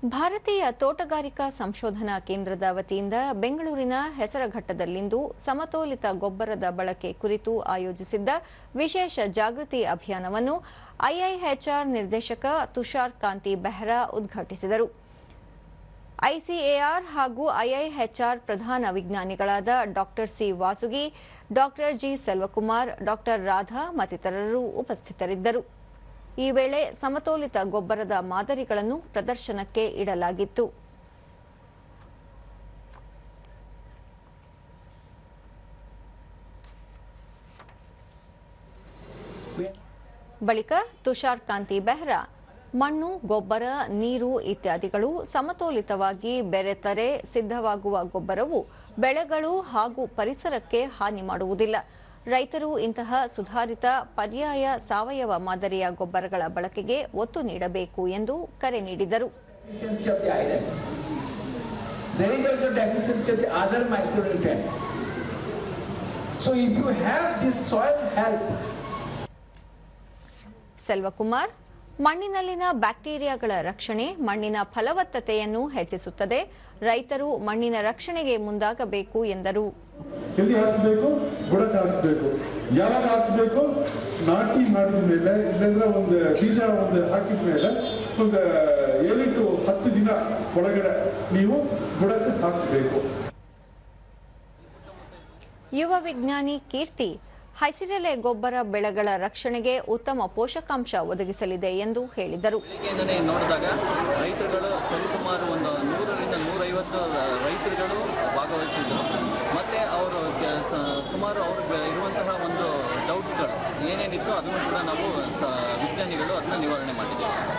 ಭಾರತೀಯ ತೋಟಗಾರಿಕಾ ಸಂಶೋಧನಾ ಕೇಂದ್ರದ ವತಿಯಿಂದ ಬೆಂಗಳೂರಿನ ಹೆಸರಘಟ್ಟದಲ್ಲಿಂದು ಸಮತೋಲಿತ ಗೊಬ್ಬರದ ಬಳಕೆ ಕುರಿತು ಆಯೋಜಿಸಿದ್ದ ವಿಶೇಷ ಜಾಗೃತಿ ಅಭಿಯಾನವನ್ನು ಐಐಎಚ್ಆರ್ ನಿರ್ದೇಶಕ ತುಷಾರ್ ಕಾಂತಿ ಬೆಹ್ರಾ ಉದ್ಘಾಟಿಸಿದರು. ಐಸಿಎಆರ್ ಹಾಗೂ ಐಐಎಚ್ಆರ್ ಪ್ರಧಾನ ವಿಜ್ಞಾನಿಗಳಾದ ಡಾ ಸಿ ವಾಸುಗಿ, ಡಾ ಜಿ ಸೆಲ್ವಕುಮಾರ್, ಡಾ ರಾಧಾ ಮತ್ತಿತರರು ಉಪಸ್ಥಿತರಿದ್ದರು. ಈ ವೇಳೆ ಸಮತೋಲಿತ ಗೊಬ್ಬರದ ಮಾದರಿಗಳನ್ನು ಪ್ರದರ್ಶನಕ್ಕೆ ಇಡಲಾಗಿತ್ತು. ಬಳಿಕ ತುಷಾರ್ ಕಾಂತಿ ಬೆಹ್ರಾ ಮಣ್ಣು, ಗೊಬ್ಬರ, ನೀರು ಇತ್ಯಾದಿಗಳು ಸಮತೋಲಿತವಾಗಿ ಬೆರೆತರೆ ಸಿದ್ಧವಾಗುವ ಗೊಬ್ಬರವು ಬೆಳೆಗಳು ಹಾಗೂ ಪರಿಸರಕ್ಕೆ ಹಾನಿ ಮಾಡುವುದಿಲ್ಲ. ರೈತರು ಇಂತಹ ಸುಧಾರಿತ ಪರ್ಯಾಯ ಸಾವಯವ ಮಾದರಿಯ ಗೊಬ್ಬರಗಳ ಬಳಕೆಗೆ ಒತ್ತು ನೀಡಬೇಕು ಎಂದು ಕರೆ ನೀಡಿದರು. ಸೆಲ್ವಕುಮಾರ್, ಮಣ್ಣಿನಲ್ಲಿನ ಬ್ಯಾಕ್ಟೀರಿಯಾಗಳ ರಕ್ಷಣೆ ಮಣ್ಣಿನ ಫಲವತ್ತತೆಯನ್ನು ಹೆಚ್ಚಿಸುತ್ತದೆ. ರೈತರು ಮಣ್ಣಿನ ರಕ್ಷಣೆಗೆ ಮುಂದಾಗಬೇಕು ಎಂದರು. ಎಲ್ಲಿ ಹಾಕಬೇಕು, ಬುಡಕ್ಕೆ ಹಾಕಬೇಕು. ಯಾವಾಗ ಹಾಕಬೇಕು? ನಾಟಿ ಮಾಡಿದ ಮೇಲೆ, ಇಲ್ಲಾಂದ್ರೆ ಒಂದು ಬೀಜ ಹಾಕಿದ ಮೇಲೆ ಒಂದು 7 to 10 ದಿನ ಒಳಗಡೆ ನೀವು ಬುಡಕ್ಕೆ ಹಾಕಬೇಕು. ಯುವ ವಿಜ್ಞಾನಿ ಕೀರ್ತಿ, ಹಸಿರೆಲೆ ಗೊಬ್ಬರ ಬೆಳೆಗಳ ರಕ್ಷಣೆಗೆ ಉತ್ತಮ ಪೋಷಕಾಂಶ ಒದಗಿಸಲಿದೆ ಎಂದು ಹೇಳಿದರು. ನೋಡಿದಾಗ ರೈತರುಗಳು ಸರಿಸುಮಾರು ಒಂದು 100ರಿಂದ 150 ರೈತರುಗಳು ಭಾಗವಹಿಸಿದ್ರು. ಮತ್ತು ಅವರು ಸುಮಾರು ಅವ್ರಿಗೆ ಇರುವಂತಹ ಒಂದು ಡೌಟ್ಸ್ಗಳು ಏನೇನಿತ್ತು ಅದನ್ನು ಕೂಡ ನಾವು ವಿಜ್ಞಾನಿಗಳು ಅದನ್ನ ನಿವಾರಣೆ ಮಾಡಿದ್ದೇವೆ.